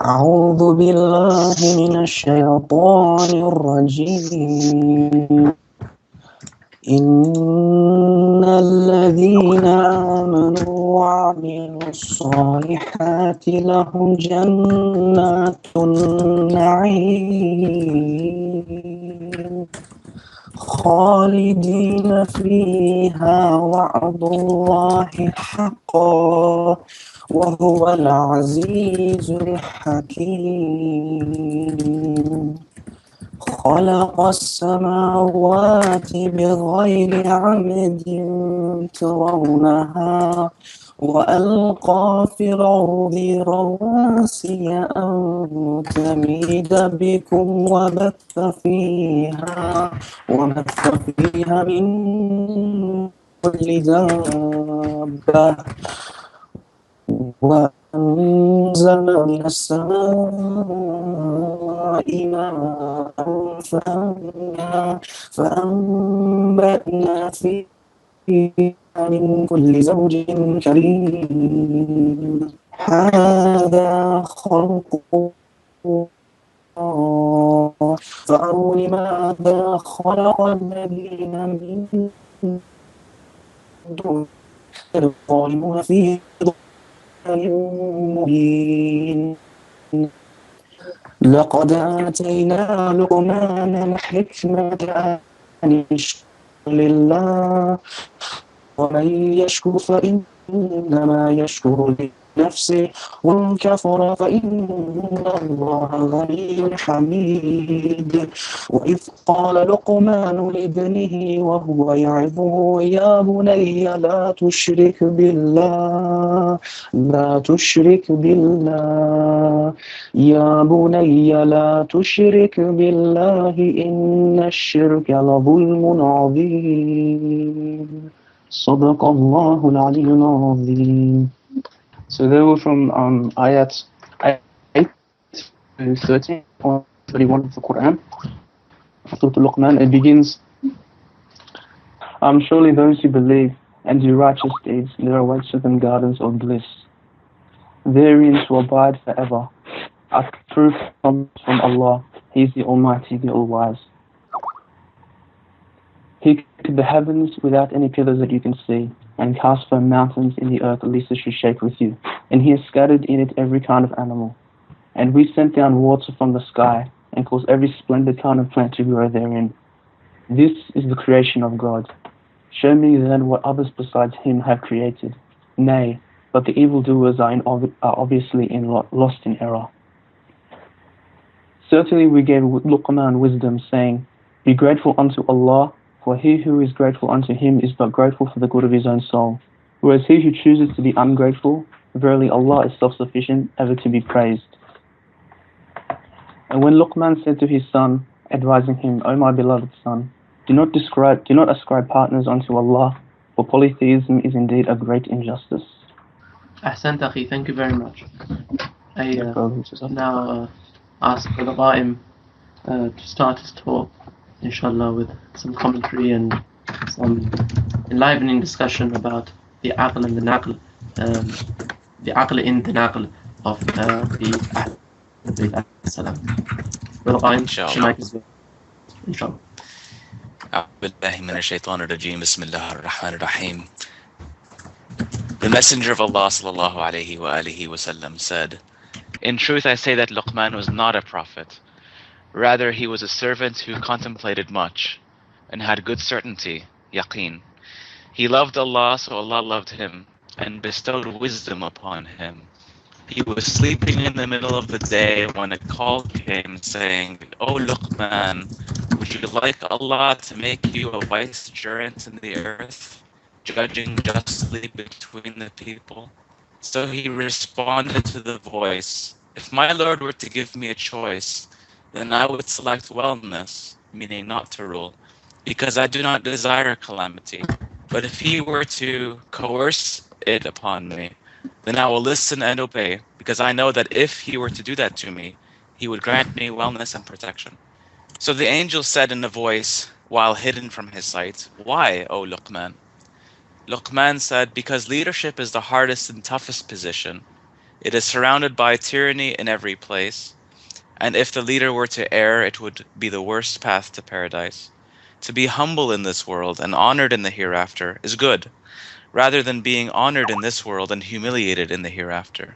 أعوذ بالله من الشيطان الرجيم إن الذين آمنوا وعملوا الصالحات لهم جنات النعيم خالدين فيها وعد الله حقا وهو العزيز الحكيم خلق السماوات بغير عمد ترونها وألقى في الأرض رواسي أن تميد بكم وبث فيها من كل دابة وأنزل من السماء ماء فأنبتنا فيه من كل زوج كريم هذا خلق الله فأروني ماذا خلق الذين من دون الظالمون فيه مبين لقد آتينا لقمان الحكمة أن يشكر لله ومن يشكر فإنما يشكر لنفسه ومن كفر فإن الله غني حميد وإذ قال لقمان لابنه وهو يعظه يا بني لا تشرك بالله يا بني لا تشرك بالله إن الشرك لظلم عظيم صدق الله العلي العظيم. So they were from ayat 8 to 13 or 31 of the Quran. Surah Al-Luqman, it begins, surely those who believe and do righteous deeds, there awaits for them gardens of bliss, therein to abide forever. As proof comes from Allah, He is the Almighty, the All-Wise. He created the heavens without any pillars that you can see, and cast firm mountains in the earth lest it should shake with you. And He has scattered in it every kind of animal. And we sent down water from the sky, and caused every splendid kind of plant to grow therein. This is the creation of God. Show me then what others besides Him have created. Nay, but the evildoers are obviously lost in error. Certainly we gave Luqman wisdom, saying, be grateful unto Allah, for he who is grateful unto Him is but grateful for the good of his own soul. Whereas he who chooses to be ungrateful, verily Allah is self-sufficient, ever to be praised. And when Luqman said to his son, advising him, O my beloved son, do not ascribe partners unto Allah, for polytheism is indeed a great injustice. Ahsant Akhi, thank you very much. I now ask Brother Qaim to start his talk, inshallah, with some commentary and some enlivening discussion about the aql and the naql, the aql in the naql of the Ahl Bayt as-Salam. Brother Qaim, Shemaik is yours, inshallah. The Messenger of Allah sallallahu alayhi wa alihi wasallam said, in truth I say that Luqman was not a prophet. Rather, he was a servant who contemplated much and had good certainty, yaqeen. He loved Allah, so Allah loved him and bestowed wisdom upon him. He was sleeping in the middle of the day when a call came saying, O Luqman, would you like Allah to make you a vicegerent in the earth, judging justly between the people? So he responded to the voice, if my Lord were to give me a choice, then I would select wellness, meaning not to rule, because I do not desire calamity. But if He were to coerce it upon me, then I will listen and obey, because I know that if He were to do that to me, He would grant me wellness and protection. So the angel said in a voice, while hidden from his sight, why, O Luqman? Luqman said, because leadership is the hardest and toughest position, It is surrounded by tyranny in every place, and if the leader were to err, it would be the worst path to paradise. To be humble in this world and honored in the hereafter is good, rather than being honored in this world and humiliated in the hereafter.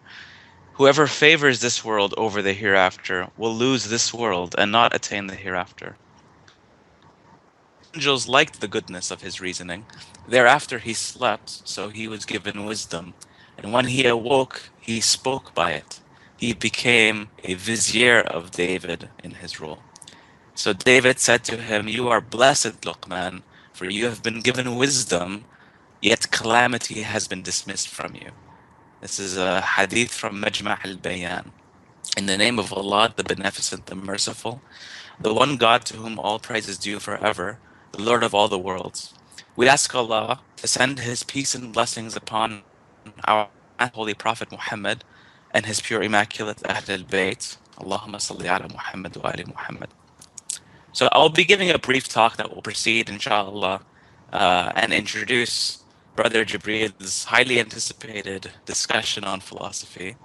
Whoever favors this world over the hereafter will lose this world and not attain the hereafter. Angels liked the goodness of his reasoning. Thereafter he slept, so he was given wisdom. And when he awoke, he spoke by it. He became a vizier of David in his rule. So David said to him, "You are blessed, Luqman, for you have been given wisdom, yet calamity has been dismissed from you." This is a hadith from Majma' al-Bayan. In the name of Allah, the Beneficent, the Merciful, the one God to whom all praise is due forever, the Lord of all the worlds. We ask Allah to send His peace and blessings upon our Holy Prophet Muhammad and His pure Immaculate Ahl al-Bayt. Allahumma salli ala Muhammad wa ali Muhammad. So I'll be giving a brief talk that will proceed, inshallah, and introduce Brother Jebreil's highly anticipated discussion on philosophy.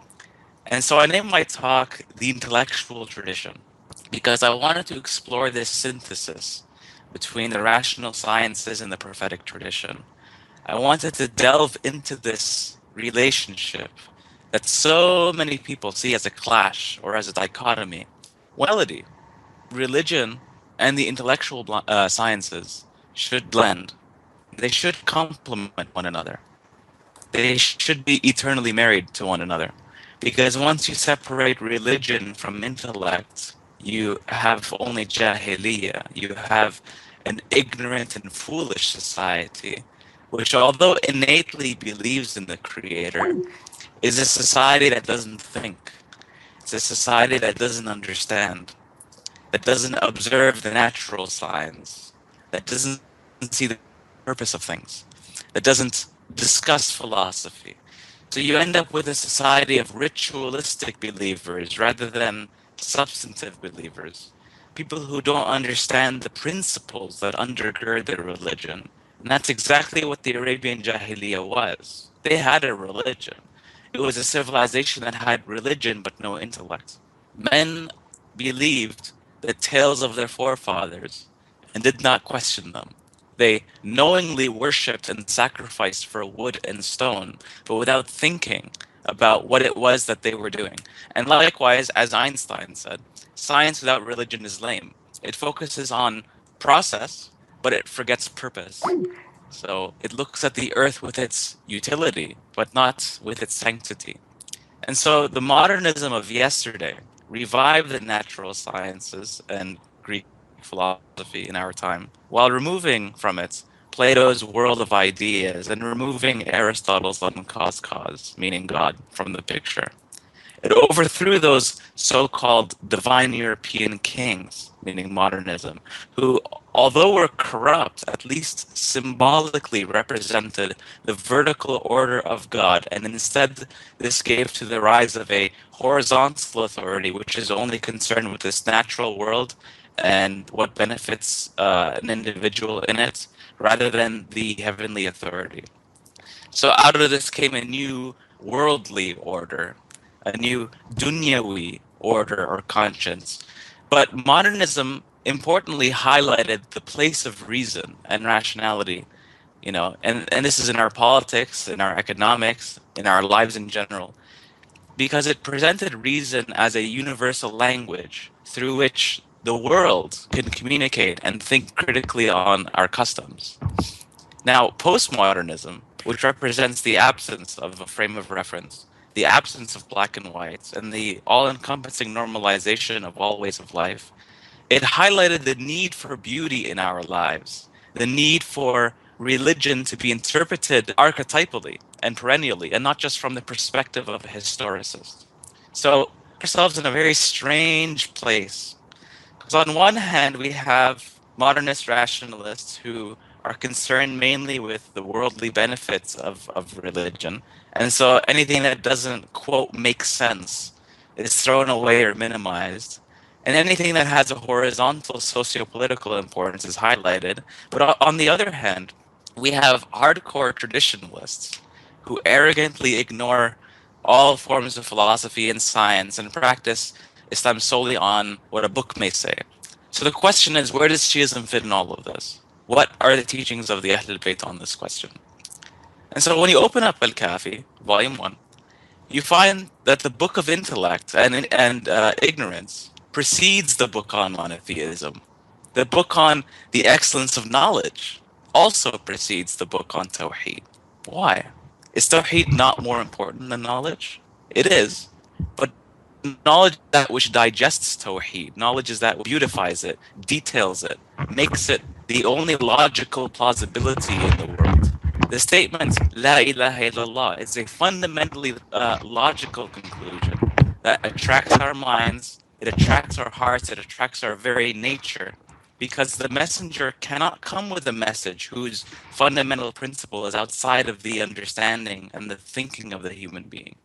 And so I named my talk The Intellectual Tradition, because I wanted to explore this synthesis between the rational sciences and the prophetic tradition. I wanted to delve into this relationship that so many people see as a clash or as a dichotomy. Reality, religion, and the intellectual sciences should blend. They should complement one another. They should be eternally married to one another. Because once you separate religion from intellect, you have only jahiliyyah. You have an ignorant and foolish society, which, although innately believes in the Creator, is a society that doesn't think. It's a society that doesn't understand, that doesn't observe the natural signs, that doesn't see the purpose of things, that doesn't discuss philosophy. So you end up with a society of ritualistic believers rather than substantive believers. People who don't understand the principles that undergird their religion. And that's exactly what the Arabian Jahiliyyah was. They had a religion. It was a civilization that had religion but no intellect. Men believed the tales of their forefathers and did not question them. They knowingly worshipped and sacrificed for wood and stone, but without thinking about what it was that they were doing. And likewise, as Einstein said, science without religion is lame. It focuses on process, but it forgets purpose. So it looks at the earth with its utility, but not with its sanctity. And so the modernism of yesterday revived the natural sciences and Greek philosophy in our time, while removing from it Plato's world of ideas and removing Aristotle's cause, meaning God, from the picture. It overthrew those so-called divine European kings, meaning modernism, who, although were corrupt, at least symbolically represented the vertical order of God, and instead this gave to the rise of a horizontal authority, which is only concerned with this natural world and what benefits an individual in it, rather than the heavenly authority. So out of this came a new worldly order, a new dunyawi order or conscience. But modernism importantly highlighted the place of reason and rationality, and this is in our politics, in our economics, in our lives in general, because it presented reason as a universal language through which the world can communicate and think critically on our customs. Now, postmodernism, which represents the absence of a frame of reference, the absence of black and white, and the all-encompassing normalization of all ways of life, it highlighted the need for beauty in our lives, the need for religion to be interpreted archetypally and perennially, and not just from the perspective of a historicist. So, ourselves in a very strange place. Because on one hand, we have modernist rationalists who are concerned mainly with the worldly benefits of religion. And so anything that doesn't, quote, make sense is thrown away or minimized. And anything that has a horizontal socio-political importance is highlighted. But on the other hand, we have hardcore traditionalists who arrogantly ignore all forms of philosophy and science and practice Islam solely on what a book may say. So the question is, where does Shiism fit in all of this? What are the teachings of the Ahlul Bayt on this question? And so when you open up Al-Kafi, volume 1, you find that the book of intellect and ignorance precedes the book on monotheism. The book on the excellence of knowledge also precedes the book on Tawheed. Why? Is Tawheed not more important than knowledge? It is. But knowledge is that which digests Tawheed. Knowledge is that which beautifies it, details it, makes it the only logical plausibility in the world. The statement, La ilaha illallah, is a fundamentally logical conclusion that attracts our minds, it attracts our hearts, it attracts our very nature, because the messenger cannot come with a message whose fundamental principle is outside of the understanding and the thinking of the human being.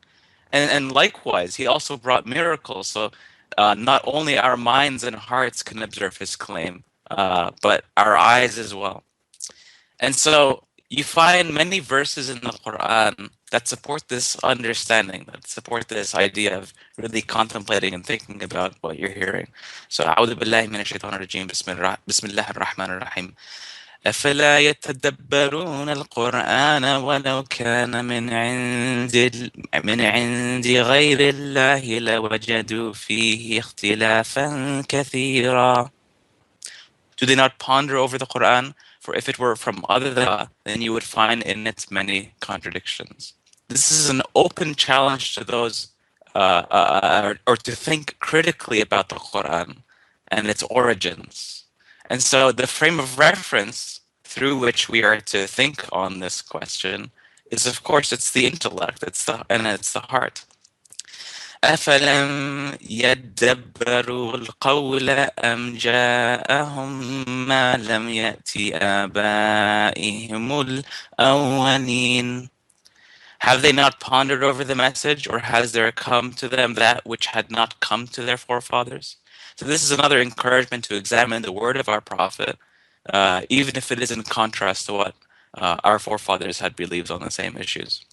And likewise, he also brought miracles, so not only our minds and hearts can observe his claim, but our eyes as well. And so you find many verses in the Quran that support this understanding, that support this idea of really contemplating and thinking about what you're hearing. So أعوذ بالله من الشيطان الرجيم بسم الله الرحمن الرحيم أفلا يتدبرون القرآن ولو كان من عند غير الله لوجدوا فيه اختلافا كثيرا. Do they not ponder over the Quran? For if it were from other than Allah, then you would find in it many contradictions. This is an open challenge to those, or to think critically about the Quran and its origins. And so the frame of reference through which we are to think on this question is, of course, it's the intellect, it's the heart. أفلم يدبروا القول أم جاءهم ما لم يأت آبائهم الأولين. Have they not pondered over the message, or has there come to them that which had not come to their forefathers? So this is another encouragement to examine the word of our Prophet, even if it is in contrast to what our forefathers had believed on the same issues.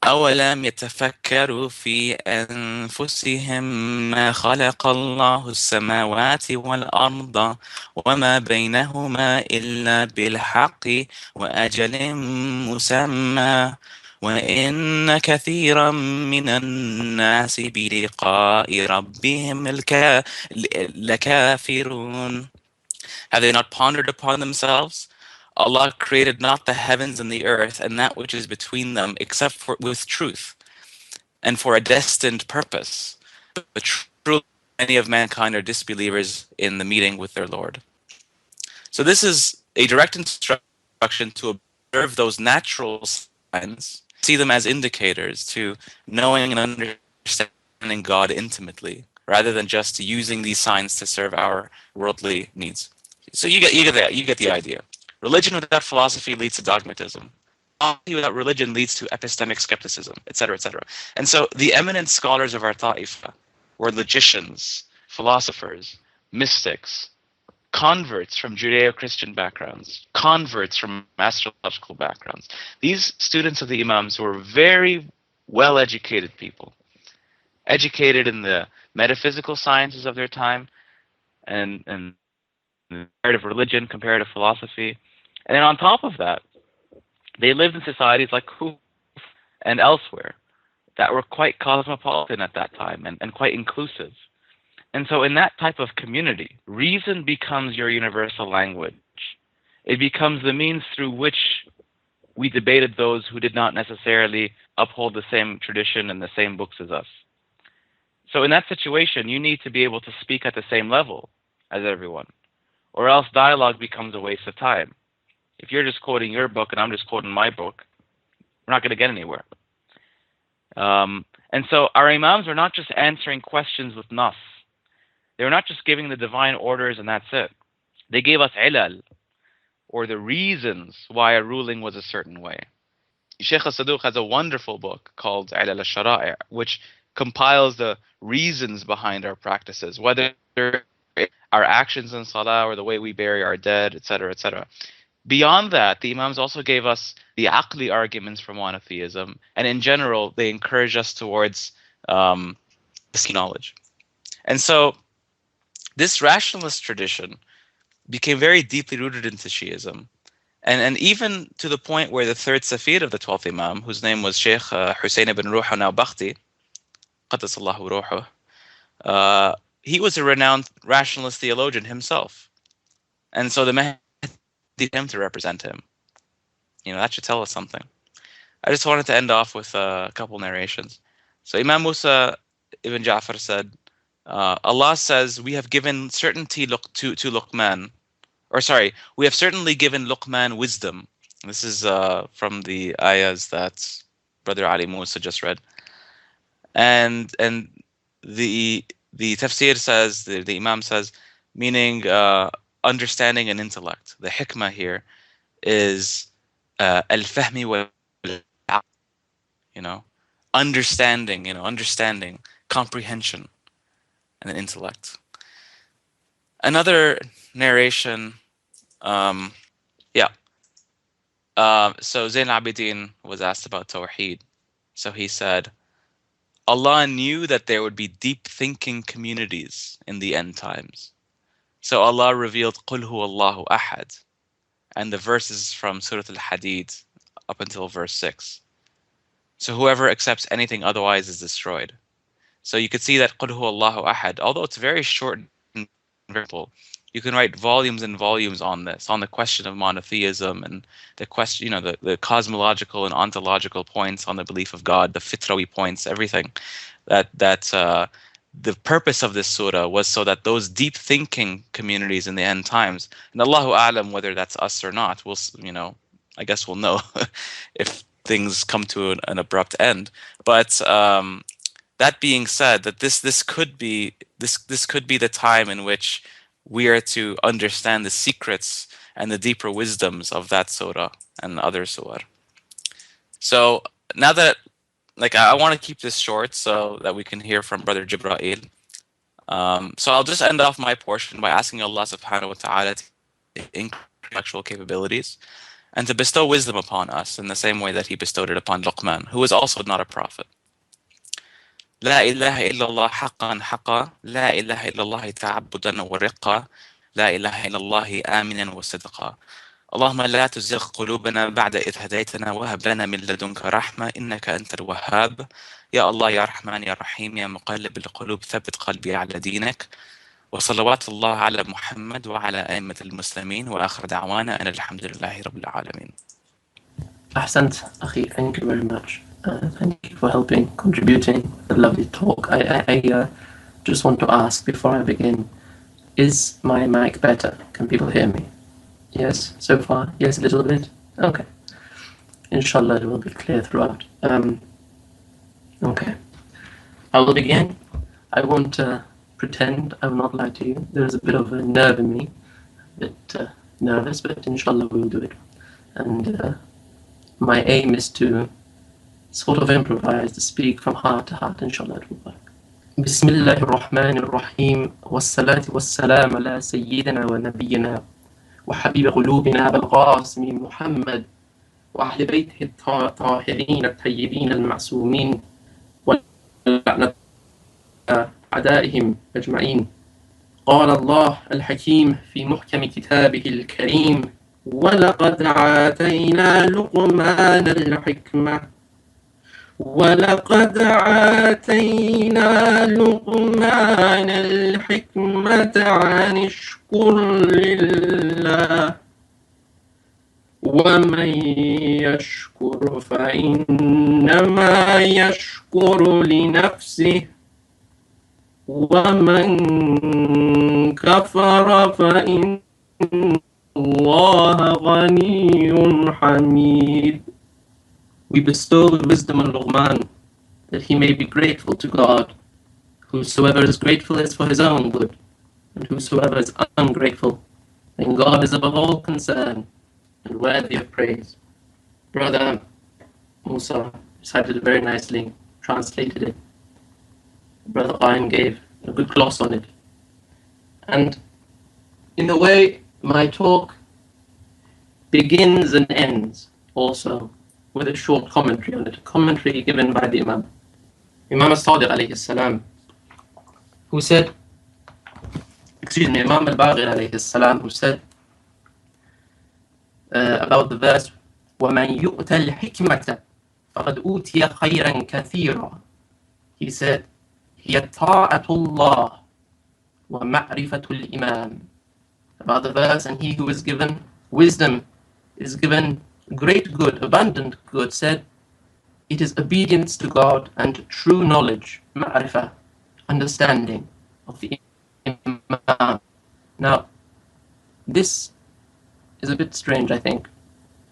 أولم يتفكروا في أنفسهم ما خلق الله السماوات والأرض وما بينهما إلا بالحق وأجل مسمى وإن كثيرا من الناس بلقاء ربهم لكافرون. Have they not pondered upon themselves? Allah created not the heavens and the earth and that which is between them except with truth and for a destined purpose. But truly many of mankind are disbelievers in the meeting with their Lord. So this is a direct instruction to observe those natural signs, see them as indicators to knowing and understanding God intimately, rather than just using these signs to serve our worldly needs. So you get the idea. Religion without philosophy leads to dogmatism. Philosophy without religion leads to epistemic skepticism, etc., etc. And so the eminent scholars of our ta'ifa were logicians, philosophers, mystics, converts from Judeo-Christian backgrounds, converts from astrological backgrounds. These students of the Imams were very well-educated people, educated in the metaphysical sciences of their time, and comparative religion, comparative philosophy. And then on top of that, they lived in societies like Kufa and elsewhere that were quite cosmopolitan at that time and quite inclusive. And so in that type of community, reason becomes your universal language. It becomes the means through which we debated those who did not necessarily uphold the same tradition and the same books as us. So in that situation, you need to be able to speak at the same level as everyone, or else dialogue becomes a waste of time. If you're just quoting your book and I'm just quoting my book, we're not going to get anywhere. And so our Imams are not just answering questions with nas. They were not just giving the divine orders and that's it. They gave us ilal, or the reasons why a ruling was a certain way. Sheikh al-Saduq has a wonderful book called Ilal al-Shara'i', which compiles the reasons behind our practices, whether our actions in salah or the way we bury our dead, etc., etc. Beyond that, the Imams also gave us the aqli arguments for monotheism, and in general, they encourage us towards this knowledge. And so, this rationalist tradition became very deeply rooted into Shiism. And even to the point where the third Safir of the 12th Imam, whose name was Sheikh Hussein ibn Ruh al-Bakhti, Qaddasallahu ruhuh, he was a renowned rationalist theologian himself. And so the Mahdi him to represent him. That should tell us something. I just wanted to end off with a couple narrations. So Imam Musa ibn Ja'far said, Allah says, we have given certainty to Luqman. Or sorry, we have certainly given Luqman wisdom. This is from the ayahs that Brother Ali Musa just read. And the tafsir says, the Imam says, meaning understanding and intellect. The hikmah here is al-fahmi wal understanding, comprehension, and then intellect. Another narration, so Zayn al-Abidin was asked about Tawheed. So he said, Allah knew that there would be deep thinking communities in the end times. So Allah revealed Qul huwa Allahu ahad, and the verses from Surah Al-Hadid up until verse 6. So whoever accepts anything otherwise is destroyed. So you could see that Qul huwa Allahu ahad, although it's very short and very simple, you can write volumes and volumes on this, on the question of monotheism and the question, the cosmological and ontological points on the belief of God, the fitrawi points, everything. The purpose of this surah was so that those deep thinking communities in the end times, and Allahu A'lam whether that's us or not, I guess we'll know if things come to an abrupt end. But that being said, that this could be the time in which we are to understand the secrets and the deeper wisdoms of that surah and other surah. So now that, I want to keep this short so that we can hear from Brother Jebreil. So I'll just end off my portion by asking Allah subhanahu wa ta'ala to increase intellectual capabilities and to bestow wisdom upon us in the same way that he bestowed it upon Luqman, who was also not a prophet. لا إله إلا الله حقا حقا لا إله إلا الله تعبدا ورقا لا إله إلا الله آمنا وصدقا اللهم لا تزغ قلوبنا بعد إذ هديتنا وهب لنا من لدنك رحمة إنك أنت الوهاب يا الله يا رحمن يا رحيم يا مقلب القلوب ثبت قلبي على دينك وصلوات الله على محمد وعلى أئمة المسلمين وآخر دعوانا أن الحمد لله رب العالمين. Ahsant, Akhi, thank you very much. Thank you for contributing a lovely talk. I just want to ask before I begin, is my mic better? Can people hear me? Yes, so far? Yes, a little bit? Okay. Inshallah, it will be clear throughout. Okay. I will begin. I won't pretend, I will not lie to you. There is a bit of a nerve in me, a bit nervous, but inshallah we will do it. And my aim is to sort of improvise, to speak from heart to heart, inshallah it will work. Bismillah ar-Rahman ar-Rahim, wassalatu wassalam ala sayyidina wa nabiyyina wa habib qulubina bal-Qasim Muhammad wa ahli baytihi at-tahirin at-tayyibin al-ma'sumin wa la'nat أعدائهم أجمعين. قال الله الحكيم في محكم كتابه الكريم ولقد آتينا لقمان الحكمة أن اشكر لله ومن يشكر فإنما يشكر لنفسه ومن كفر فإن الله غني حميد. We bestowed wisdom on Luqman that he may be grateful to God. Whosoever is grateful is for his own good, and whosoever is ungrateful, then God is above all concern and worthy of praise. Brother Musa recited it very nicely, translated it. Brother Qaim gave a good gloss on it. And in a way, my talk begins and ends also with a short commentary on it, a commentary given by the Imam. Imam al-Sadiq alayhi salam, who said, Imam al-Baqir alayhi salam, who said about the verse, وَمَنْ يُؤْتَ الْحِكْمَةَ فَقَدْ أُوتِيَ خَيْرًا كَثِيرًا. He said, هِيَ طَاعَةُ اللَّهِ وَمَعْرِفَةُ الْإِمَامِ. About the verse, and he who is given wisdom is given great good, abundant good, said, it is obedience to God and true knowledge, ma'rifah, understanding of the Imam. Now, this is a bit strange, I think,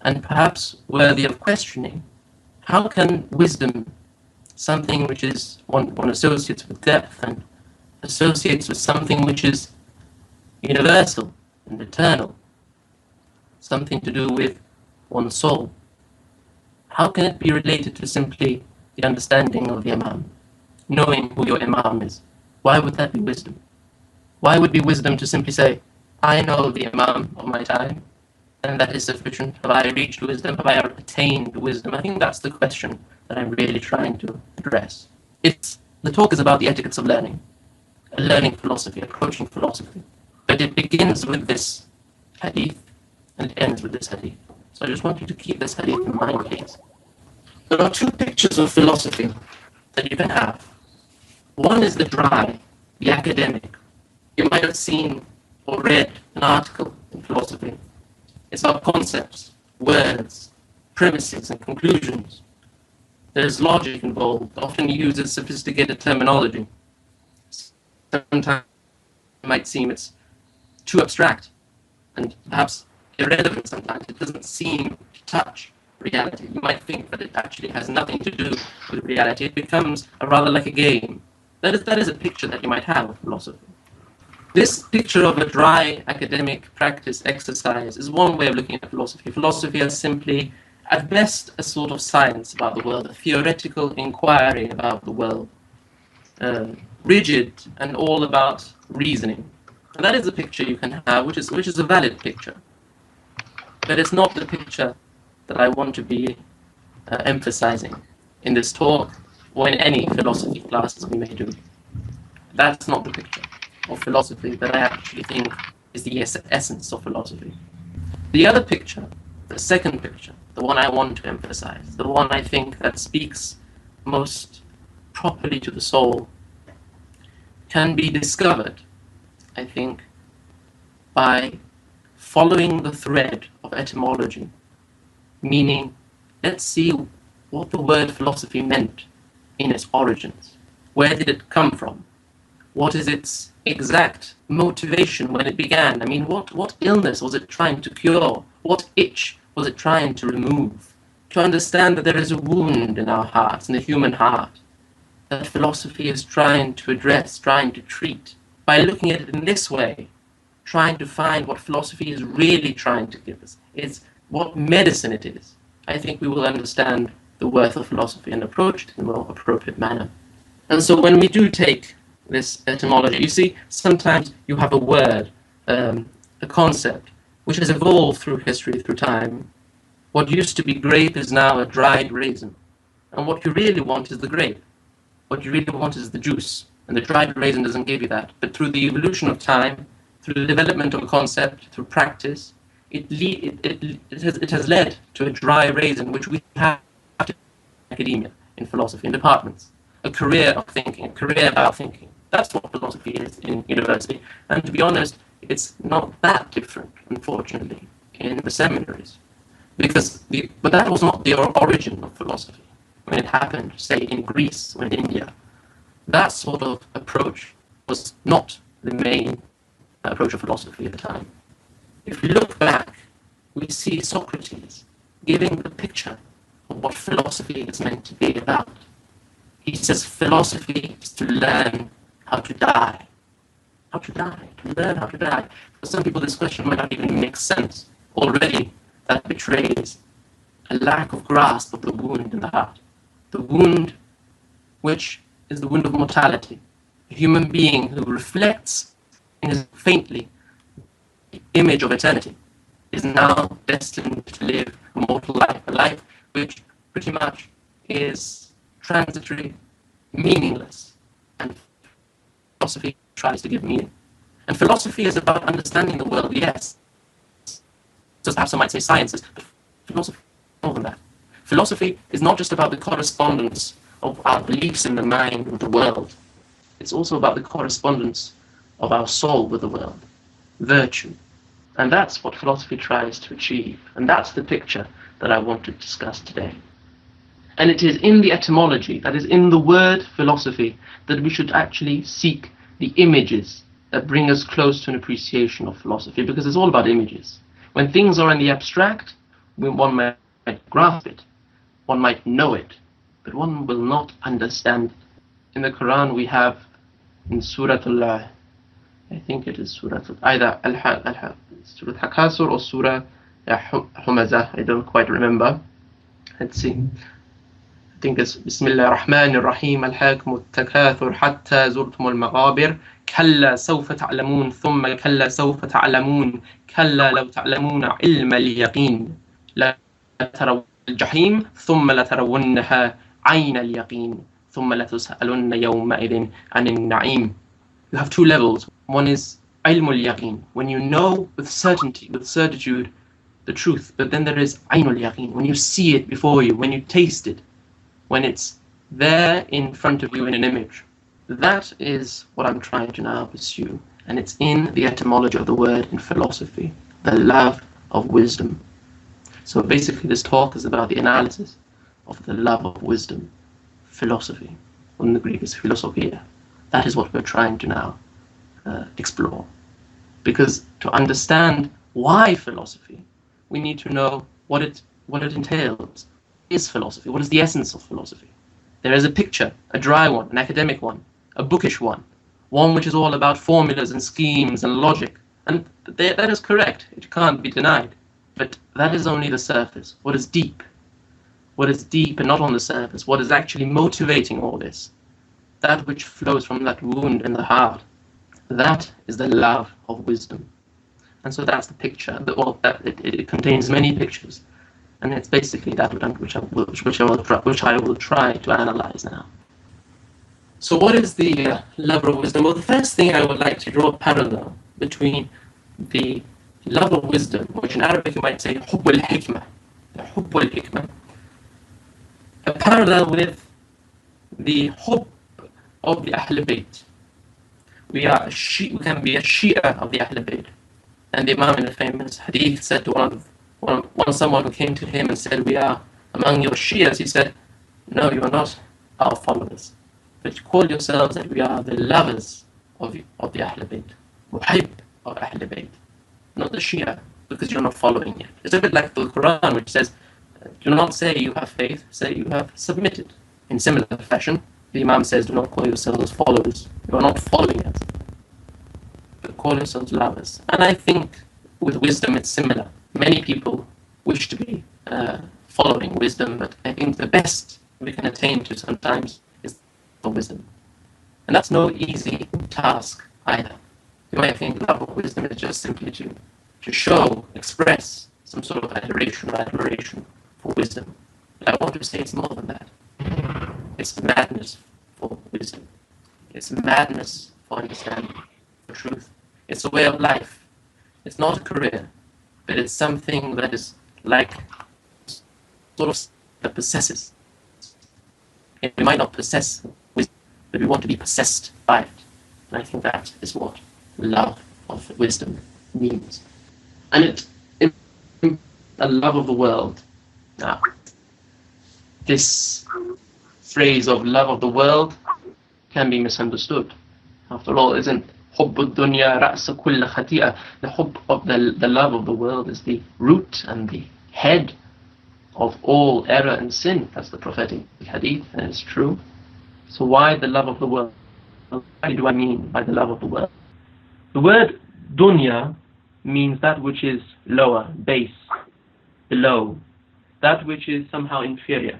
and perhaps worthy of questioning. How can wisdom, something which is one associates with depth and associates with something which is universal and eternal, something to do with one's soul, how can it be related to simply the understanding of the Imam, knowing who your Imam is? Why would that be wisdom? Why would it be wisdom to simply say, I know the Imam of my time, and that is sufficient? Have I reached wisdom? Have I attained wisdom? I think that's the question that I'm really trying to address. The talk is about the etiquettes of learning, a learning philosophy, approaching philosophy. But it begins with this hadith, and it ends with this hadith. So I just want you to keep this hadith in mind, please. There are two pictures of philosophy that you can have. One is the dry, the academic. You might have seen or read an article in philosophy. It's about concepts, words, premises, and conclusions. There's logic involved, often uses sophisticated terminology. Sometimes it might seem it's too abstract and perhaps irrelevant sometimes. It doesn't seem to touch reality. You might think that it actually has nothing to do with reality. It becomes rather like a game. That is a picture that you might have of philosophy. This picture of a dry academic practice exercise is one way of looking at philosophy. Philosophy is simply, at best, a sort of science about the world, a theoretical inquiry about the world, rigid and all about reasoning. And that is a picture you can have, which is a valid picture. But it's not the picture that I want to be emphasizing in this talk or in any philosophy classes we may do. That's not the picture of philosophy that I actually think is the essence of philosophy. The other picture, the second picture, the one I want to emphasize, the one I think that speaks most properly to the soul, can be discovered, I think, by following the thread of etymology, meaning, let's see what the word philosophy meant in its origins. Where did it come from? What is its exact motivation when it began? I mean, what illness was it trying to cure? What itch was it trying to remove? To understand that there is a wound in our hearts, in the human heart, that philosophy is trying to address, trying to treat. By looking at it in this way, trying to find what philosophy is really trying to give us, it's what medicine it is, I think we will understand the worth of philosophy and approach it in a more appropriate manner. And so when we do take this etymology, you see, sometimes you have a word, a concept, which has evolved through history, through time. What used to be grape is now a dried raisin. And what you really want is the grape. What you really want is the juice. And the dried raisin doesn't give you that. But through the evolution of time, through the development of a concept, through practice, it has led to a dry raisin, which we have in academia, in philosophy, in departments. A career of thinking, a career about thinking. That's what philosophy is in university. And to be honest, it's not that different, unfortunately, in the seminaries. But that was not the origin of philosophy. When it happened, say, in Greece or in India, that sort of approach was not the main approach of philosophy at the time. If we look back, we see Socrates giving the picture of what philosophy is meant to be about. He says philosophy is to learn how to die. How to die, to learn how to die. For some people, this question might not even make sense. Already, that betrays a lack of grasp of the wound in the heart. The wound which is the wound of mortality. A human being who reflects in his faintly the image of eternity. is now destined to live a mortal life, a life which pretty much is transitory, meaningless, and philosophy tries to give meaning. And philosophy is about understanding the world, yes. Just perhaps some might say sciences, but philosophy is more than that. Philosophy is not just about the correspondence of our beliefs in the mind with the world. It's also about the correspondence of our soul with the world, virtue. And that's what philosophy tries to achieve. And that's the picture that I want to discuss today. And it is in the etymology, that is in the word philosophy, that we should actually seek the images that bring us close to an appreciation of philosophy, because it's all about images. When things are in the abstract, one might grasp it, one might know it, but one will not understand it. In the Quran we have in Surah Allah, I think it is Surah either Surah Hakasur or Surah Humazah, I don't quite remember. Let's see. I think it's Bismillah ar-Rahman ar-Rahim al-Hakum al-Takathur hatta zurtum al-Maghabir kalla sawfa ta'lamun thumma kalla sawfa ta'lamun kalla law ta'lamuna ilma al-yaqin la taraw al-jahim thumma la tarawunnaha ayna al-yaqin thumma la tus'alunna yawma idin anin na'im. You have two levels. One is ilmul yaqeen, when you know with certainty, with certitude, the truth. But then there is ainul yaqeen, when you see it before you, when you taste it, when it's there in front of you in an image. That is what I'm trying to now pursue. And it's in the etymology of the word in philosophy, the love of wisdom. So basically this talk is about the analysis of the love of wisdom, philosophy. In the Greek is philosophia. That is what we're trying to now explore. Because to understand why philosophy, we need to know what it entails. Is philosophy? What is the essence of philosophy? There is a picture, a dry one, an academic one, a bookish one which is all about formulas and schemes and logic. And that is correct. It can't be denied. But that is only the surface. What is deep? What is deep and not on the surface? What is actually motivating all this? That which flows from that wound in the heart, that is the love of wisdom. And so that's the picture. It contains many pictures, and it's basically that which I will try to analyze now. So what is the love of wisdom? Well, the first thing I would like to draw a parallel between the love of wisdom, which in Arabic you might say حب الحكمة, حب الحكمة, a parallel with the حب of the Ahl Bayt. We can be a Shia of the Ahl Bayt. And the Imam in the famous hadith said to someone who came to him and said, we are among your Shias. He said, no, you are not our followers, but you call yourselves that we are the lovers of the Ahl Bayt, Muhib of Ahl Bayt, not the Shia, because you're not following it. It's a bit like the Quran, which says, do not say you have faith, say you have submitted. In similar fashion, the Imam says, do not call yourselves followers. You are not following us, but call yourselves lovers. And I think with wisdom it's similar. Many people wish to be following wisdom, but I think the best we can attain to sometimes is the wisdom. And that's no easy task either. You might think love of wisdom is just simply to show, express some sort of adoration or admiration for wisdom. But I want to say it's more than that. It's madness for wisdom. It's madness for understanding the truth. It's a way of life. It's not a career, but it's something that is like sort of that possesses. We might not possess wisdom, but we want to be possessed by it. And I think that is what love of wisdom means. And it's a love of the world. Now, this phrase of love of the world can be misunderstood. After all, isn't حب الدنيا رأس كل خطيئة? The hub of the love of the world is the root and the head of all error and sin. That's the prophetic hadith, and it's true. So why the love of the world? What do I mean by the love of the world? The word dunya means that which is lower, base, below, that which is somehow inferior.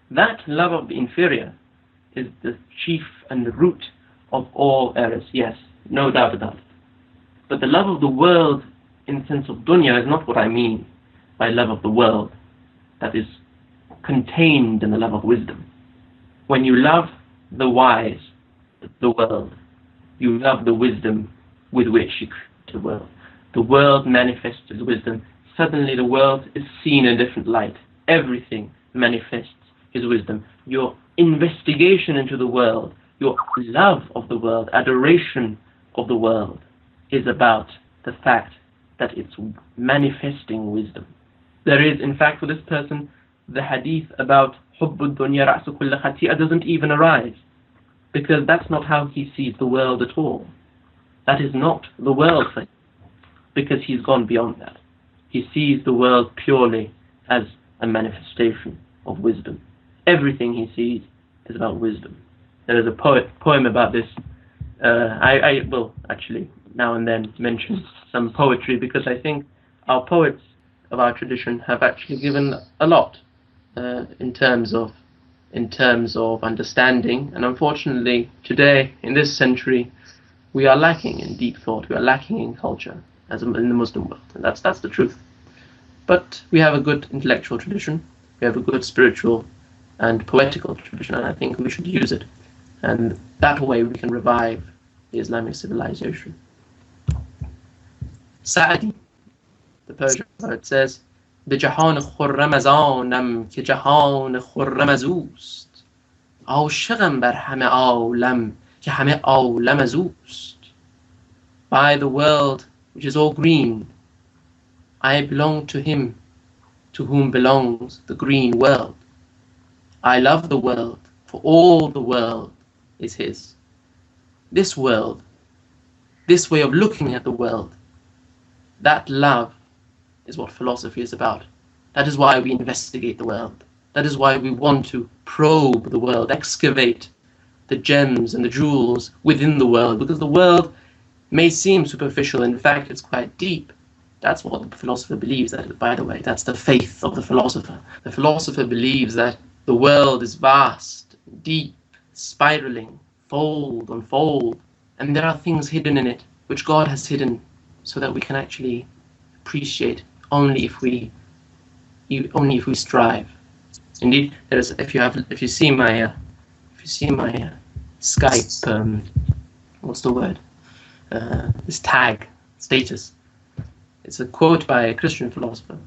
That love of the inferior is the chief and the root of all errors, yes, no doubt about it. But the love of the world in the sense of dunya is not what I mean by love of the world that is contained in the love of wisdom. When you love the wise, the world, you love the wisdom with which you create the world. The world manifests as wisdom. Suddenly the world is seen in a different light. Everything manifests his wisdom. Your investigation into the world, your love of the world, adoration of the world is about the fact that it's manifesting wisdom. There is, in fact, for this person, the hadith about حُبُّ الدُّنْيَا رَأْسُ كُلِّ خَطِيئَةٍ doesn't even arise, because that's not how he sees the world at all. That is not the world for him, because he's gone beyond that. He sees the world purely as a manifestation of wisdom. Everything he sees is about wisdom. There is a poem about this. I will actually now and then mention some poetry, because I think our poets of our tradition have actually given a lot in terms of understanding. And unfortunately, today in this century, we are lacking in deep thought. We are lacking in culture in the Muslim world, and that's the truth. But we have a good intellectual tradition. We have a good spiritual and poetical tradition, and I think we should use it. And that way we can revive the Islamic civilization. Sa'adi, the Persian poet, says, به جهان خرم از آنم که جهان خرم از اوست عاشقم بر همه عالم که همه عالم از اوست. By the world which is all green, I belong to him to whom belongs the green world. I love the world, for all the world is his. This world, this way of looking at the world, that love is what philosophy is about. That is why we investigate the world. That is why we want to probe the world, excavate the gems and the jewels within the world, because the world may seem superficial. In fact, it's quite deep. That's what the philosopher believes. That, by the way, that's the faith of the philosopher. The philosopher believes that the world is vast, deep, spiraling, fold on fold, and there are things hidden in it which God has hidden, so that we can actually appreciate only if we strive. Indeed, there is. If you see my Skype, what's the word? This tag status. It's a quote by a Christian philosopher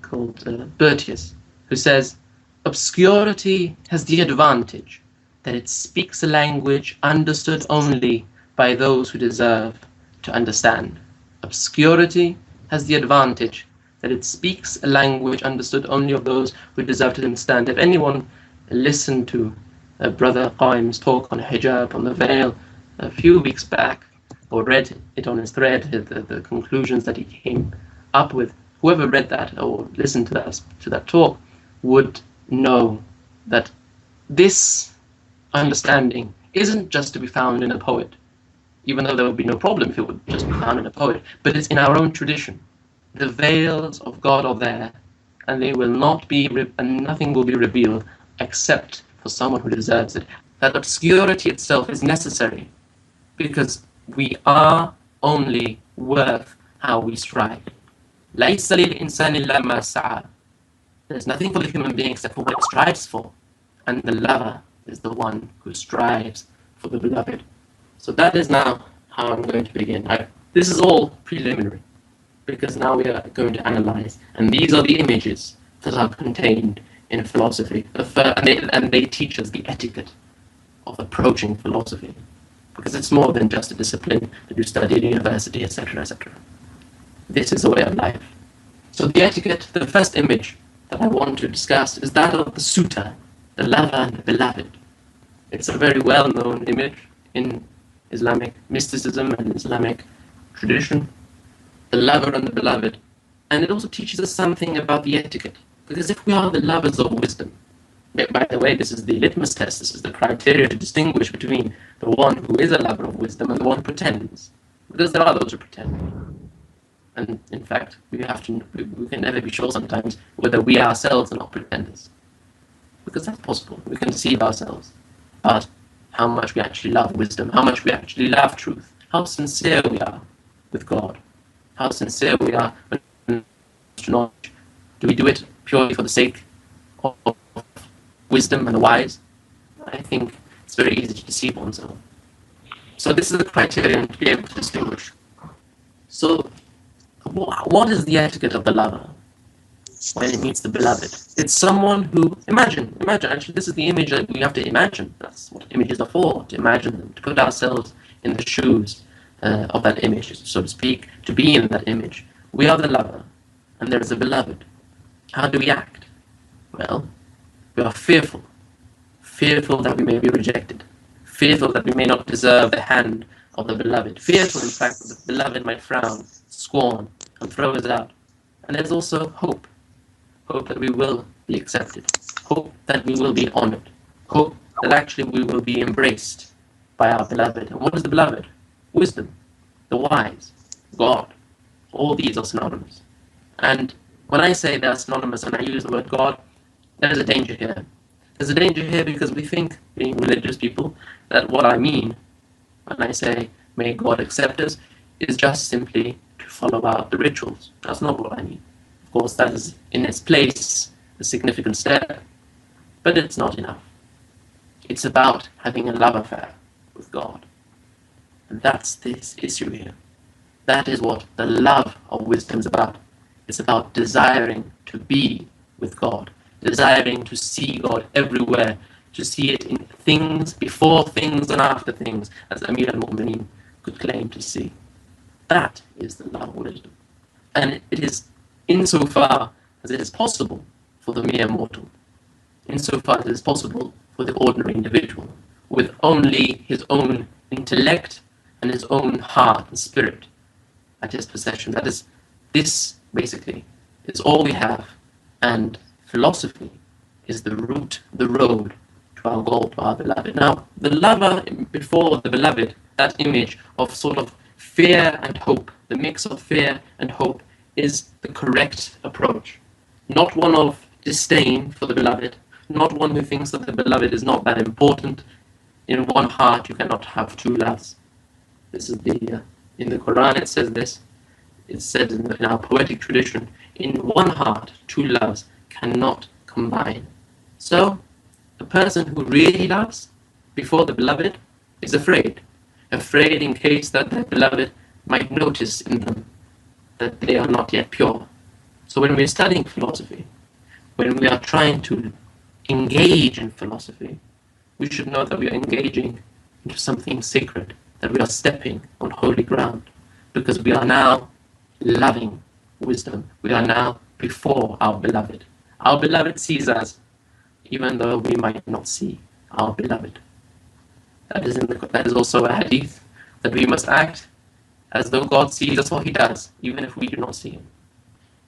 called Bertius, who says, "Obscurity has the advantage that it speaks a language understood only by those who deserve to understand." Obscurity has the advantage that it speaks a language understood only of those who deserve to understand. If anyone listened to Brother Qaim's talk on hijab, on the veil, a few weeks back, or read it on his thread, the conclusions that he came up with, whoever read that or listened to that talk would know that this understanding isn't just to be found in a poet, even though there would be no problem if it would just be found in a poet, but it's in our own tradition. The veils of God are there, and they will not be, and nothing will be revealed except for someone who deserves it. That obscurity itself is necessary, because we are only worth how we strive. لَيْسَ لِلْإِنسَانِ إِلَّا مَا سَعَى. There's nothing for the human being except for what it strives for, and the lover is the one who strives for the beloved. So that is now how I'm going to begin. This is all preliminary, because now we are going to analyze, and these are the images that are contained in philosophy, and they teach us the etiquette of approaching philosophy, because it's more than just a discipline that you study at university, etc., etc. This is a way of life. So the etiquette, the first image that I want to discuss is that of the suitor, the lover and the beloved. It's a very well-known image in Islamic mysticism and Islamic tradition, the lover and the beloved. And it also teaches us something about the etiquette, because if we are the lovers of wisdom, by the way, this is the litmus test, this is the criteria to distinguish between the one who is a lover of wisdom and the one who pretends, because there are those who pretend. And in fact, we can never be sure sometimes whether we ourselves are not pretenders, because that's possible. We can deceive ourselves. But how much we actually love wisdom, how much we actually love truth, how sincere we are with God, how sincere we are when it comes to knowledge. Do we do it purely for the sake of wisdom and the wise? I think it's very easy to deceive oneself. So this is the criterion to be able to distinguish. So what is the etiquette of the lover when it meets the beloved? It's someone who, imagine, actually this is the image that we have to imagine. That's what images are for, to imagine them, to put ourselves in the shoes of that image, so to speak, to be in that image. We are the lover, and there is a beloved. How do we act? Well, we are fearful that we may be rejected, fearful that we may not deserve the hand of the beloved, fearful, in fact, that the beloved might frown, scorn, and throw us out. And there's also hope that we will be accepted, hope that we will be honored, hope that actually we will be embraced by our beloved. And what is the beloved? Wisdom, the wise, God. All these are synonymous. And when I say they're synonymous and I use the word God, there is a danger here. There's a danger here because we think, being religious people, that what I mean when I say, may God accept us, is just simply to follow out the rituals. That's not what I mean. Of course, that is in its place a significant step, but it's not enough. It's about having a love affair with God. And that's this issue here. That is what the love of wisdom is about. It's about desiring to be with God, desiring to see God everywhere, to see it in things, before things and after things, as Amir al-Mu'mineen could claim to see. That is the love of wisdom. And it is insofar as it is possible for the mere mortal, insofar as it is possible for the ordinary individual, with only his own intellect and his own heart and spirit at his possession. That is, this basically is all we have, and philosophy is the route, the road to our goal, to our beloved. Now, the lover before the beloved, that image of sort of fear and hope, the mix of fear and hope, is the correct approach. Not one of disdain for the beloved, not one who thinks that the beloved is not that important. In one heart you cannot have two loves. This is in the Quran it says this. It's said in our poetic tradition, in one heart two loves cannot combine. So, a person who really loves before the beloved is afraid in case that their beloved might notice in them that they are not yet pure. So when we are studying philosophy, when we are trying to engage in philosophy, we should know that we are engaging into something sacred, that we are stepping on holy ground, because we are now loving wisdom. We are now before our beloved. Our beloved sees us, even though we might not see our beloved. That is also a hadith, that we must act as though God sees us, what He does, even if we do not see Him.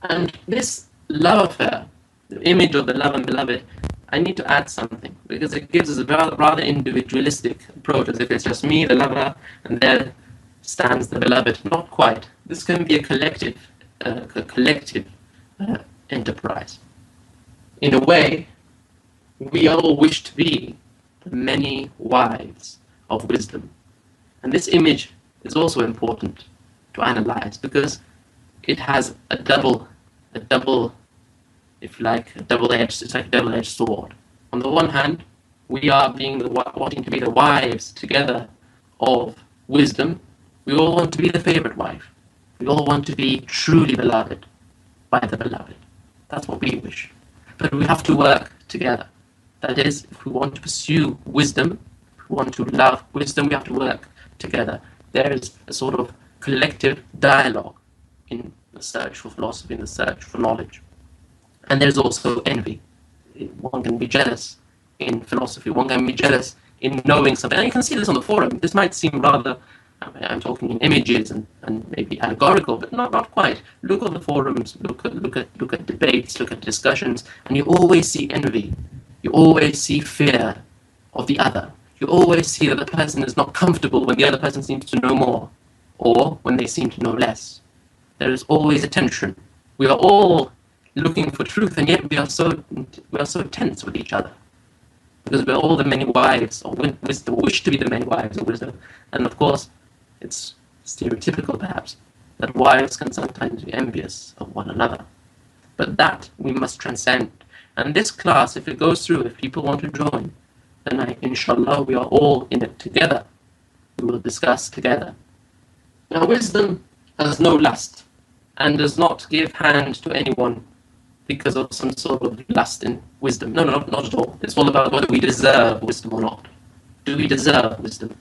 And this love affair, the image of the love and beloved, I need to add something, because it gives us a rather individualistic approach, as if it's just me, the lover, and there stands the beloved. Not quite. This can be a collective enterprise. In a way, we all wish to be the many wives of wisdom. And this image is also important to analyze, because it has a double, if you like, it's like a double-edged sword. On the one hand, we are wanting to be the wives together of wisdom. We all want to be the favorite wife. We all want to be truly beloved by the beloved. That's what we wish. But we have to work together. That is, if we want to pursue wisdom, if we want to love wisdom, we have to work together. There is a sort of collective dialogue in the search for philosophy, in the search for knowledge. And there's also envy. One can be jealous in philosophy. One can be jealous in knowing something. And you can see this on the forum. This might seem rather, I'm talking in images and maybe allegorical, but not quite. Look at the forums, look at debates, look at discussions, and you always see envy. You always see fear of the other. You always see that the person is not comfortable when the other person seems to know more, or when they seem to know less. There is always a tension. We are all looking for truth, and yet we are so tense with each other, because we're all the many wives of wisdom, wish to be the many wives of wisdom. And of course, it's stereotypical perhaps, that wives can sometimes be envious of one another. But that we must transcend. And this class, if it goes through, if people want to join, then inshallah, we are all in it together. We will discuss together. Now, wisdom has no lust and does not give hand to anyone because of some sort of lust in wisdom. No, not at all. It's all about whether we deserve wisdom or not. Do we deserve wisdom?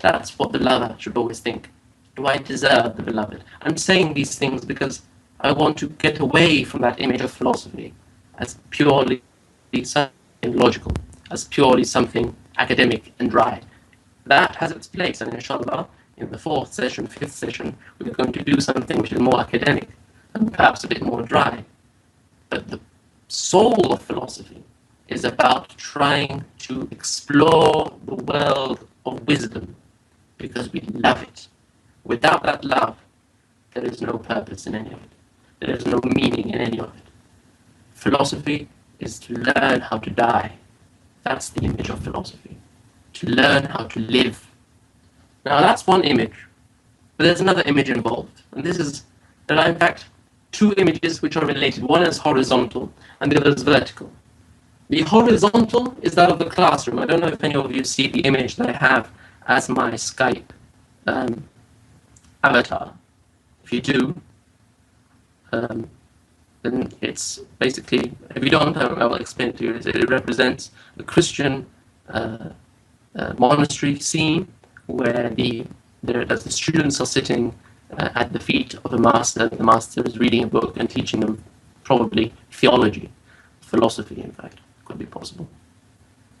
That's what the lover should always think. Do I deserve the beloved? I'm saying these things because I want to get away from that image of philosophy as purely something logical, as purely something academic and dry. That has its place, and inshallah, in the fourth session, fifth session, we're going to do something which is more academic and perhaps a bit more dry. But the soul of philosophy is about trying to explore the world of wisdom because we love it. Without that love, there is no purpose in any of it. There is no meaning in any of it. Philosophy is to learn how to die. That's the image of philosophy. To learn how to live. Now that's one image, but there's another image involved. And there are in fact two images which are related. One is horizontal and the other is vertical. The horizontal is that of the classroom. I don't know if any of you see the image that I have as my Skype avatar. If you do, then it's basically, if you don't, I will explain it to you. It represents the Christian monastery scene where the students are sitting at the feet of the master. The master is reading a book and teaching them probably theology, philosophy, in fact, could be possible.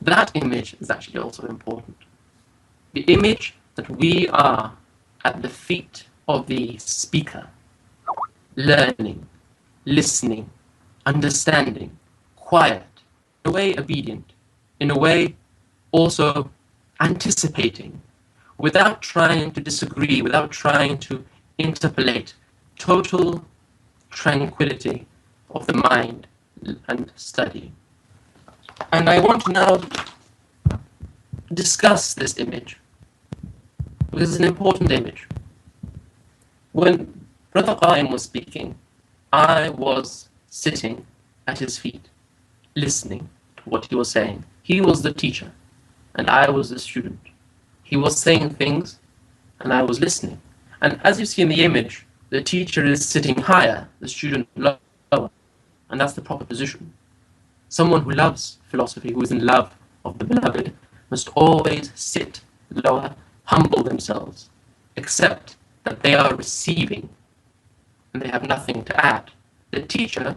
That image is actually also important. The image that we are at the feet of the speaker, learning, listening, understanding, quiet, in a way obedient, in a way also anticipating, without trying to disagree, without trying to interpolate, total tranquility of the mind and study. And I want to now discuss this image, because it's an important image. When Brother Qaim was speaking, I was sitting at his feet, listening to what he was saying. He was the teacher, and I was the student. He was saying things, and I was listening. And as you see in the image, the teacher is sitting higher, the student lower, and that's the proper position. Someone who loves philosophy, who is in love of the beloved, must always sit lower, humble themselves, accept that they are receiving, and they have nothing to add. The teacher,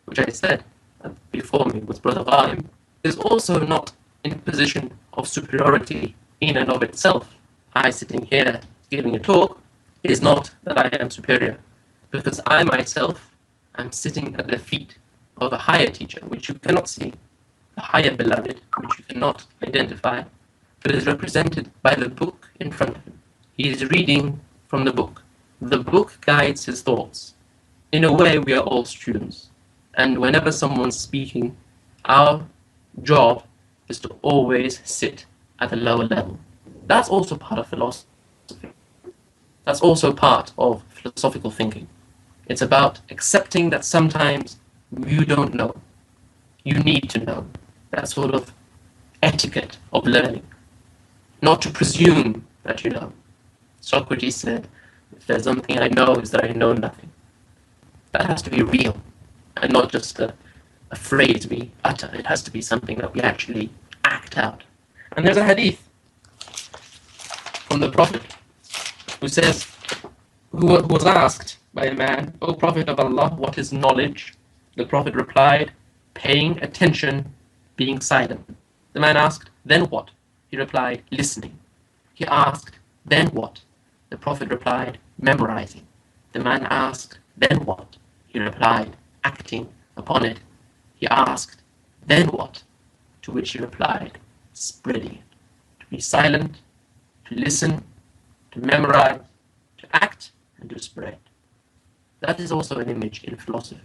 which I said before me was Brother Qaim, is also not in a position of superiority in and of itself. I sitting here giving a talk is not that I am superior, because I myself am sitting at the feet of a higher teacher, which you cannot see, the higher beloved, which you cannot identify, but is represented by the book in front of him. He is reading from the book. The book guides his thoughts. In a way, we are all students, and whenever someone's speaking, our job is to always sit at a lower level. That's also part of philosophy. That's also part of philosophical thinking. It's about accepting that sometimes you don't know. You need to know. That sort of etiquette of learning. Not to presume that you know. Socrates said, if there's something I know, is that I know nothing. That has to be real, and not just a phrase we utter. It has to be something that we actually act out. And there's a hadith from the Prophet who says, who was asked by a man, O Prophet of Allah, what is knowledge? The Prophet replied, paying attention, being silent. The man asked, then what? He replied, listening. He asked, then what? The Prophet replied, memorizing. The man asked, then what? He replied, acting upon it. He asked, then what? To which he replied, spreading it. To be silent, to listen, to memorize, to act, and to spread. That is also an image in philosophy.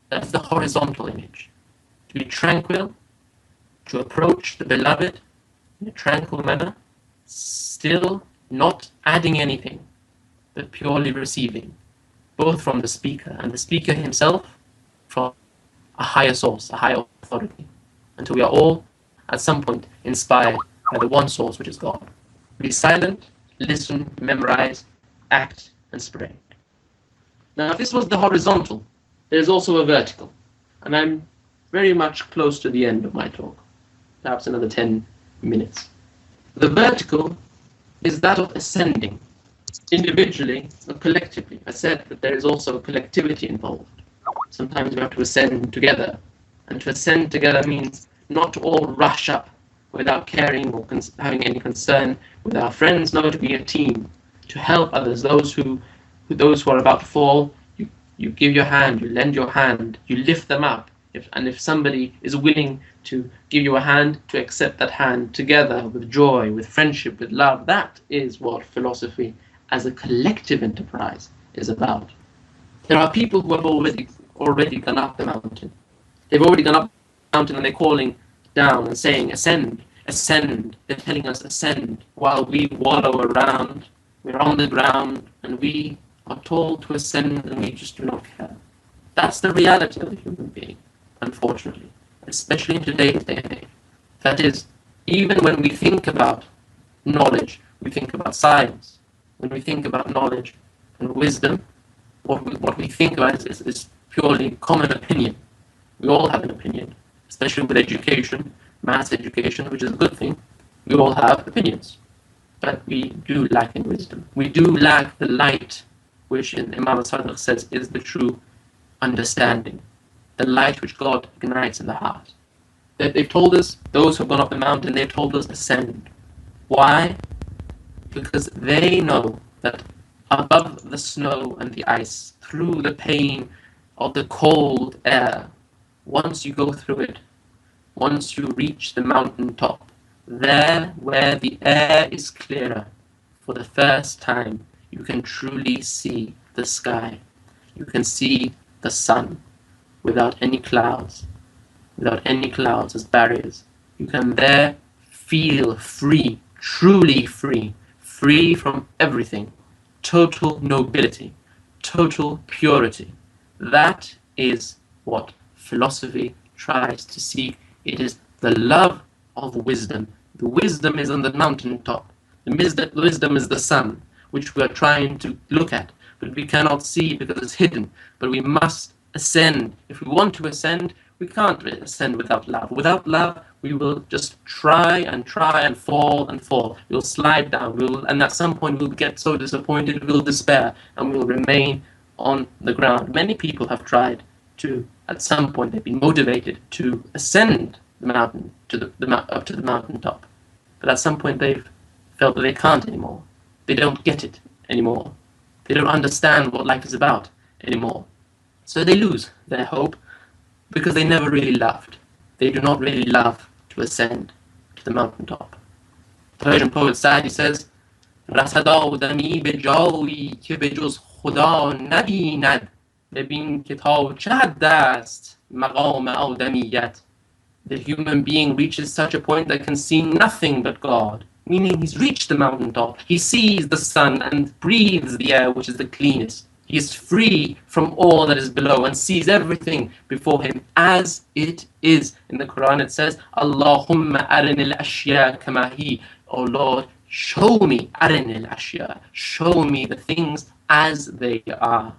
That is the horizontal image. To be tranquil, to approach the beloved in a tranquil manner, still not adding anything, but purely receiving, both from the speaker and the speaker himself from a higher source, a higher authority, until we are all, at some point, inspired by the one source, which is God. Be silent, listen, memorize, act, and spread. Now, if this was the horizontal, there's also a vertical, and I'm very much close to the end of my talk, perhaps another 10 minutes. The vertical is that of ascending, individually or collectively. I said that there is also collectivity involved. Sometimes we have to ascend together, and to ascend together means not to all rush up without caring or having any concern with our friends, no, to be a team, to help others, those who are about to fall. You give your hand, you lend your hand, you lift them up, if somebody is willing to give you a hand, to accept that hand together with joy, with friendship, with love. That is what philosophy as a collective enterprise is about. There are people who have already gone up the mountain. They've already gone up the mountain and they're calling down and saying, ascend, ascend. They're telling us ascend, while we wallow around. We're on the ground and we are told to ascend and we just do not care. That's the reality of the human being, unfortunately, especially in today's day and age. That is, even when we think about knowledge, we think about science. When we think about knowledge and wisdom, what we think about is purely common opinion. We all have an opinion, especially with education, mass education, which is a good thing. We all have opinions, but we do lack in wisdom. We do lack the light, which Imam al-Sadiq says is the true understanding, the light which God ignites in the heart. They've told us, those who have gone up the mountain, they've told us ascend. Why? Because they know that above the snow and the ice, through the pain of the cold air, once you go through it, once you reach the mountain top, there where the air is clearer, for the first time, you can truly see the sky. You can see the sun without any clouds as barriers. You can there feel free, truly free, free from everything, total nobility, total purity. That is what philosophy tries to seek. It is the love of wisdom. The wisdom is on the mountaintop. The wisdom is the sun, which we are trying to look at, but we cannot see because it's hidden. But we must ascend. If we want to ascend, we can't ascend without love. Without love, we will just try and fall and fall. We'll slide down. And at some point, we'll get so disappointed, we'll despair, and we'll remain on the ground. Many people have tried to, at some point, they've been motivated to ascend the mountain up to the mountaintop. But at some point, they've felt that they can't anymore. They don't get it anymore. They don't understand what life is about anymore. So they lose their hope because they never really loved. They do not really love to ascend to the mountaintop. The Persian poet Sa'di says, رسد آدمی به جایی که به جز خدا نبیند ببین که تا چه حد است مقام آدمیت. The human being reaches such a point that can see nothing but God, meaning he's reached the mountaintop. He sees the sun and breathes the air, which is the cleanest. He is free from all that is below and sees everything before him as it is. In the Quran it says, Allahumma arinil ashya kama hi. Oh Lord, show me arinil ashya. Show me the things as they are.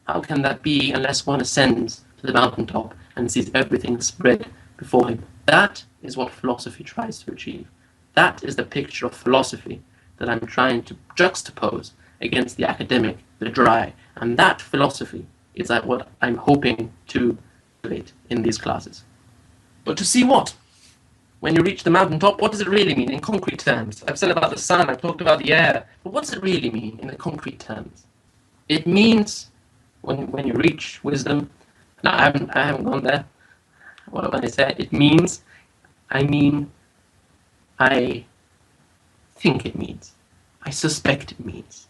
How can that be unless one ascends to the mountaintop and sees everything spread before him? That is what philosophy tries to achieve. That is the picture of philosophy that I'm trying to juxtapose against the academic, the dry. And that philosophy is what I'm hoping to create in these classes. But to see what? When you reach the mountaintop, what does it really mean in concrete terms? I've said about the sun, I've talked about the air, but what does it really mean in the concrete terms? It means when you reach wisdom, no, I haven't gone there. What when I say it means, I mean, I think it means. I suspect it means.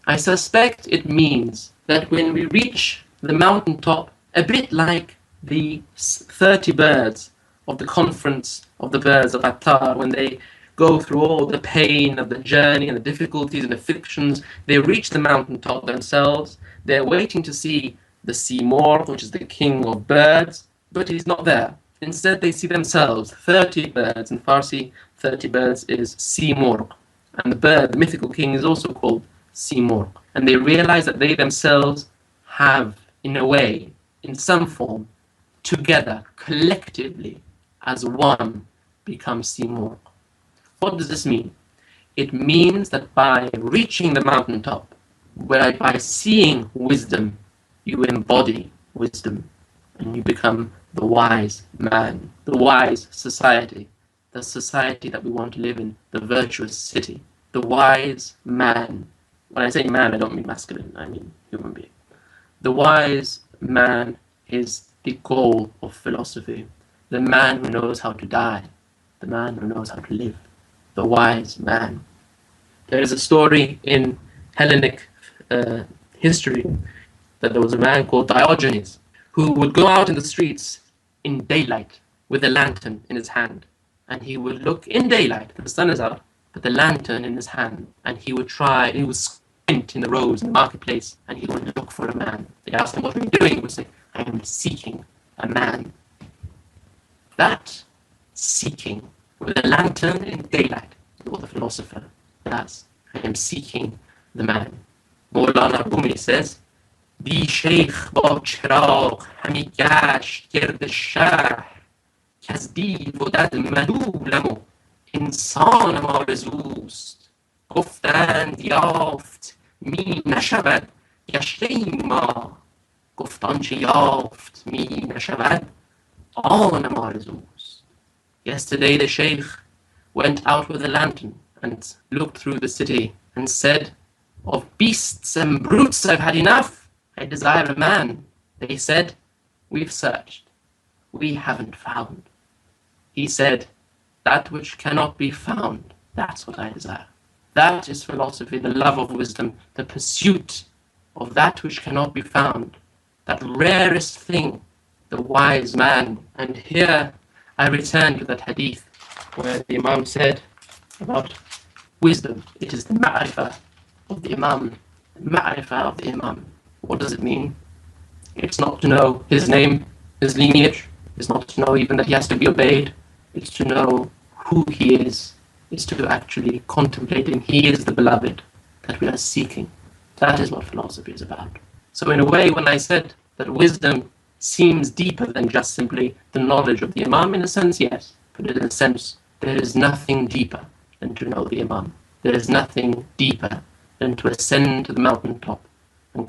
I suspect it means that when we reach the mountaintop, a bit like the 30 birds of the conference of the birds of Attar, when they go through all the pain of the journey and the difficulties and afflictions. They reach the mountaintop themselves. They're waiting to see the Seymour, which is the king of birds, but he's not there. Instead, they see themselves, 30 birds. In Farsi, 30 birds is Seymour. And the bird, the mythical king, is also called Seymour. And they realize that they themselves have, in a way, in some form, together, collectively, as one, become Seymour. What does this mean? It means that by reaching the mountaintop, by seeing wisdom, you embody wisdom, and you become the wise man, the wise society, the society that we want to live in, the virtuous city, the wise man. When I say man, I don't mean masculine, I mean human being. The wise man is the goal of philosophy, the man who knows how to die, the man who knows how to live, the wise man. There is a story in Hellenic history that there was a man called Diogenes who would go out in the streets in daylight with a lantern in his hand, and he would look in daylight, the sun is out, but the lantern in his hand, and he would squint in the roads in the marketplace, and he would look for a man. They asked him, what are you doing? He would say, I am seeking a man. That seeking with a lantern in daylight is what the philosopher does. I am seeking the man. Maulana Rumi says, بی شیخ با چراغ همی گشت گرد شهر که از دیو و دد ملولم و انسانم آرزوست گفتند یافت می نشود گشته ایم ما گفت آنچه یافت می نشود آنم آرزوست. Yesterday the sheikh went out with a lantern and looked through the city and said, of beasts and brutes I've had enough. I desire a man. They said, we've searched. We haven't found. He said, that which cannot be found, that's what I desire. That is philosophy, the love of wisdom, the pursuit of that which cannot be found, that rarest thing, the wise man. And here I return to that hadith where the Imam said about wisdom. It is the ma'rifah of the Imam. Ma'rifah of the Imam. What does it mean? It's not to know his name, his lineage. It's not to know even that he has to be obeyed. It's to know who he is. It's to actually contemplate him. He is the beloved that we are seeking. That is what philosophy is about. So in a way, when I said that wisdom seems deeper than just simply the knowledge of the Imam, in a sense, yes. But in a sense, there is nothing deeper than to know the Imam. There is nothing deeper than to ascend to the mountaintop